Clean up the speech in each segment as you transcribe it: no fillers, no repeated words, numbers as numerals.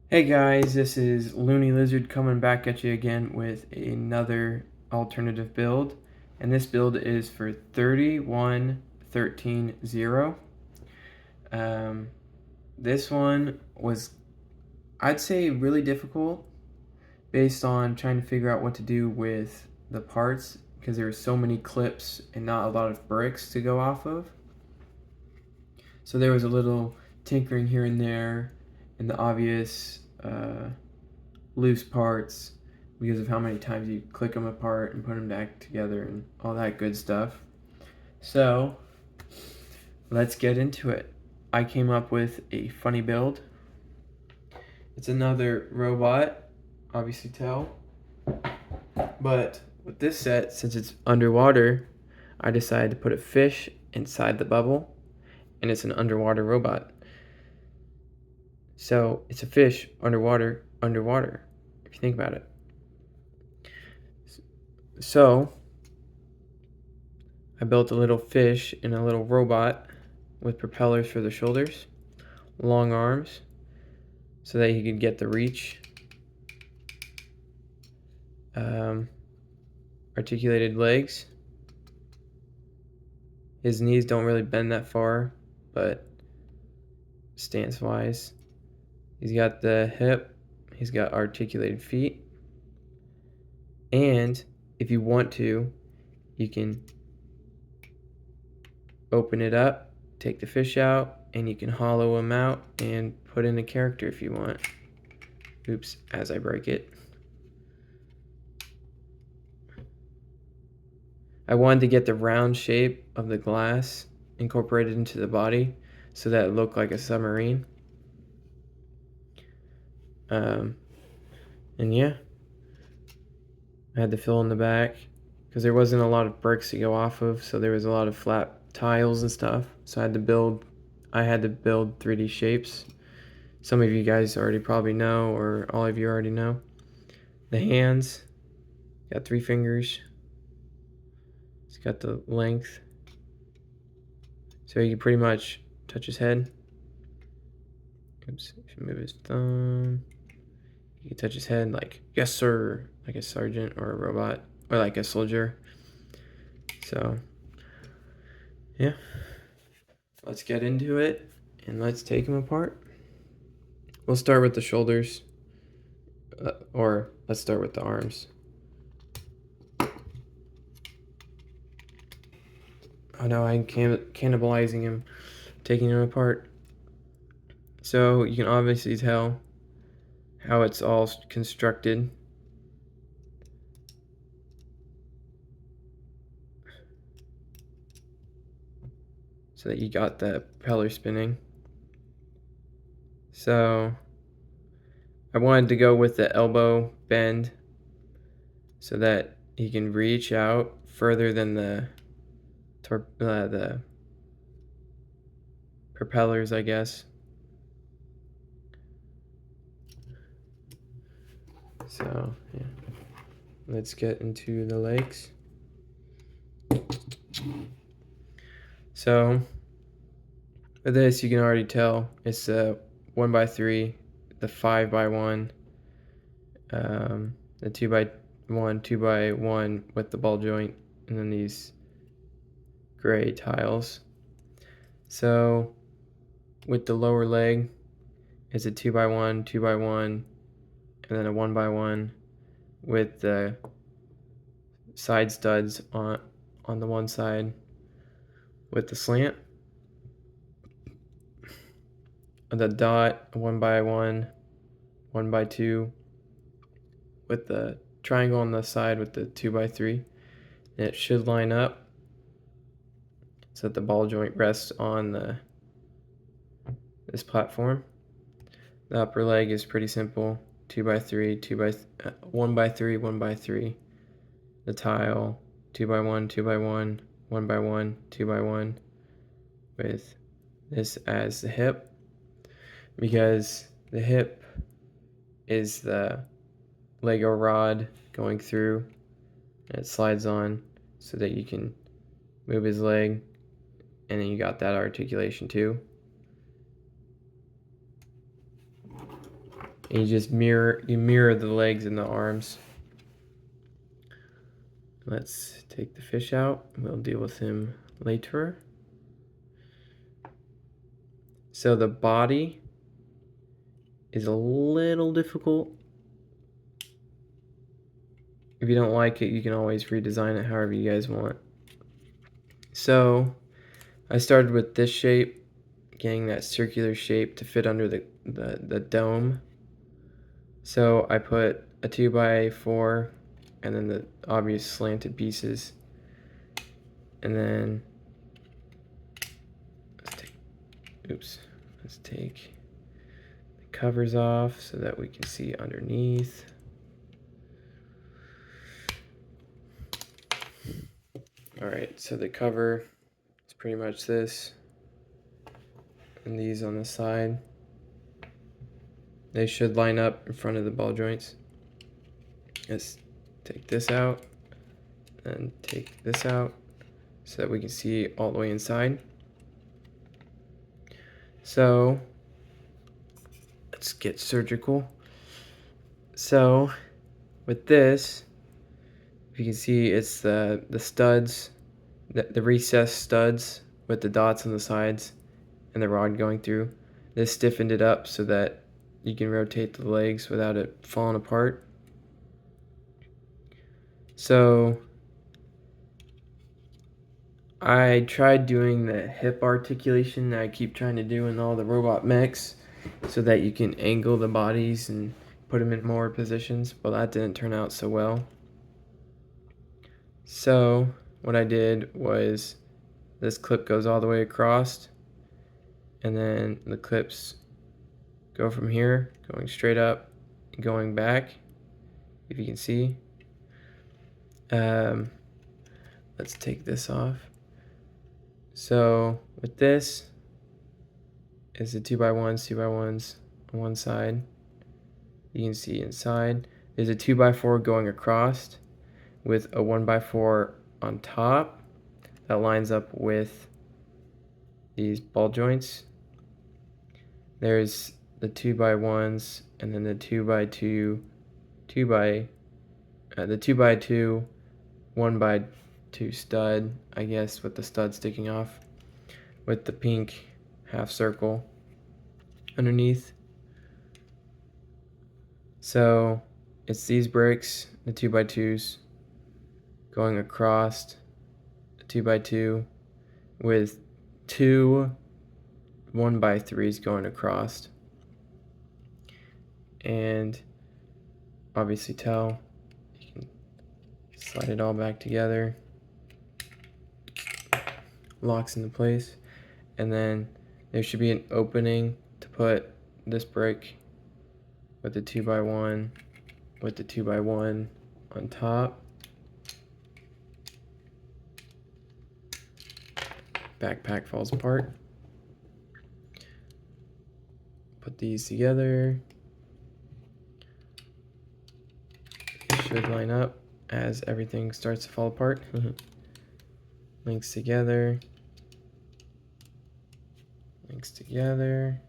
Hey guys, this is Looney Lizard coming back at you again with another alternative build. And this build is for 31130. This one was, I'd say, really difficult based on trying to figure out what to do with the parts because there were so many clips and not a lot of bricks to go off of. So there was a little tinkering here and there and the obvious loose parts because of how many times you click them apart and put them back together and all that good stuff. So let's get into it. I came up with a funny build. It's another robot, obviously tell, but with this set, since it's underwater, I decided to put a fish inside the bubble, and it's an underwater robot. So it's a fish underwater, if you think about it. So I built a little fish and a little robot with propellers for the shoulders, long arms, so that he could get the reach, articulated legs. His knees don't really bend that far, but stance-wise, he's got the hip, he's got articulated feet, and if you want to, you can open it up, take the fish out, and you can hollow him out and put in a character if you want. Oops, as I break it. I wanted to get the round shape of the glass incorporated into the body so that it looked like a submarine. And yeah, I had to fill in the back because there wasn't a lot of bricks to go off of, so there was a lot of flat tiles and stuff. So I had to build 3D shapes. Some of you guys already probably know, or all of you already know. The hands, got 3 fingers. It's got the length. So you can pretty much touch his head. Oops, if you move his thumb, you can touch his head like, yes sir, like a sergeant or a robot, or like a soldier. So, yeah. Let's get into it, and let's take him apart. We'll start with the shoulders, or let's start with the arms. Oh no, I'm cannibalizing him, taking him apart. So you can obviously tell how it's all constructed. So that you got the propeller spinning. So I wanted to go with the elbow bend so that he can reach out further than the propellers, I guess. So yeah, let's get into the legs. So with this, you can already tell it's a 1x3, the 5x1, the 2x1, 2x1 with the ball joint, and then these gray tiles. So with the lower leg, it's a 2x1, 2x1, and then a 1x1 with the side studs on the one side with the slant. The dot, 1x1, 1x2 with the triangle on the side with the 2x3. And it should line up so that the ball joint rests on this platform. The upper leg is pretty simple, 2x3, 1x3, 1x3. The tile, 2x1, 2x1, 1x1, 2x1, with this as the hip, because the hip is the Lego rod going through, and it slides on so that you can move his leg, and then you got that articulation too. And you just mirror the legs and the arms. Let's take the fish out. We'll deal with him later. So the body is a little difficult. If you don't like it, you can always redesign it however you guys want. So I started with this shape, getting that circular shape to fit under the dome. So I put a 2x4 and then the obvious slanted pieces. And then let's take the covers off so that we can see underneath. All right, so the cover is pretty much this, and these on the side. They should line up in front of the ball joints. Let's take this out and take this out so that we can see all the way inside. So let's get surgical. So with this, if you can see, it's the studs, the recessed studs with the dots on the sides and the rod going through. This stiffened it up so that you can rotate the legs without it falling apart. So I tried doing the hip articulation that I keep trying to do in all the robot mechs so that you can angle the bodies and put them in more positions, but that didn't turn out so well. So what I did was this clip goes all the way across, and then the clips go from here, going straight up, going back, if you can see. Let's take this off. So with this is the 2x1s, 2x1s on one side. You can see inside. There's a 2x4 going across with a 1x4 on top that lines up with these ball joints. There's the 2x1s and then the 2x2, the 2x2, 1x2 stud, I guess, with the stud sticking off, with the pink half circle underneath. So it's these bricks, the 2x2s, going across the 2x2 with two 1x3s going across. And obviously tell, you can slide it all back together, locks into place, and then there should be an opening to put this brick with the 2x1 with the 2x1 on top. Backpack falls apart. Put these together. It should line up as everything starts to fall apart. Links together. Links together.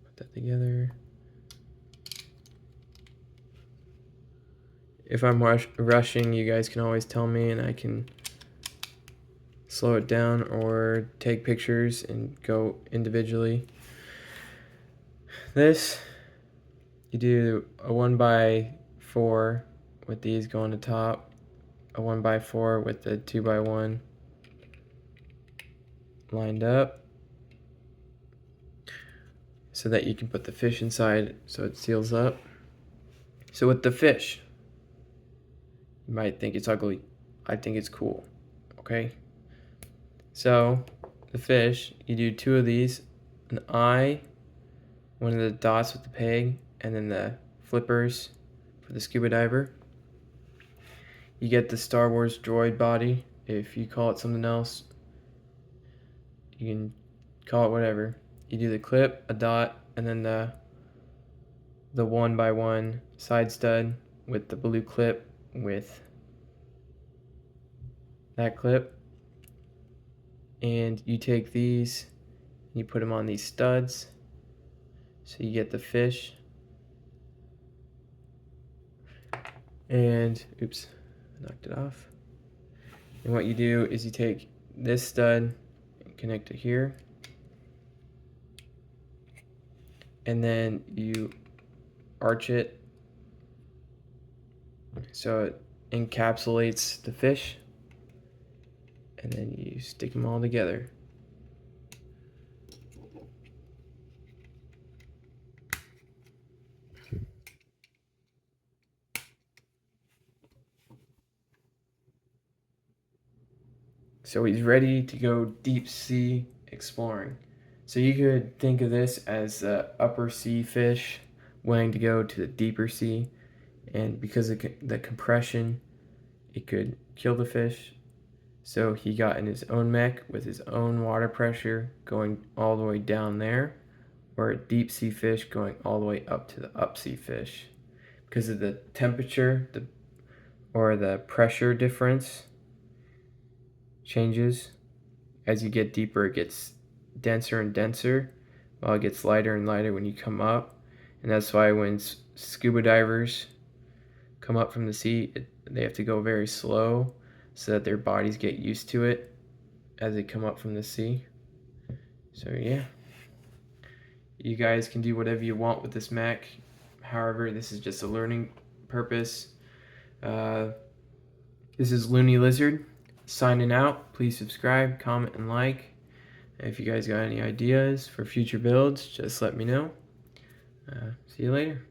Put that together. If I'm rushing, you guys can always tell me and I can slow it down or take pictures and go individually. This, you do a 1x4 with these going to top, a 1x4 with the 2x1 lined up so that you can put the fish inside so it seals up. So with the fish, you might think it's ugly. I think it's cool. Okay? So the fish, you do two of these, an eye, one of the dots with the peg, and then the flippers for the scuba diver. You get the Star Wars droid body. If you call it something else, you can call it whatever. You do the clip, a dot, and then the 1x1 side stud with the blue clip with that clip. And you take these You put them on these studs, so you get the fish. And oops, I knocked it off. And what you do is you take this stud and connect it here, and then you arch it so it encapsulates the fish, and then you stick them all together. So he's ready to go deep sea exploring. So you could think of this as the upper sea fish wanting to go to the deeper sea, and because of the compression, it could kill the fish. So he got in his own mech with his own water pressure going all the way down there, or a deep sea fish going all the way up to the upsea fish. Because of the temperature or the pressure difference changes. As you get deeper, it gets denser and denser, while it gets lighter and lighter when you come up. And that's why when scuba divers come up from the sea, they have to go very slow so that their bodies get used to it as they come up from the sea. So yeah, you guys can do whatever you want with this mech. However, this is just a learning purpose. This is Looney Lizard signing out. Please subscribe, comment, and like. If you guys got any ideas for future builds, just let me know. See you later.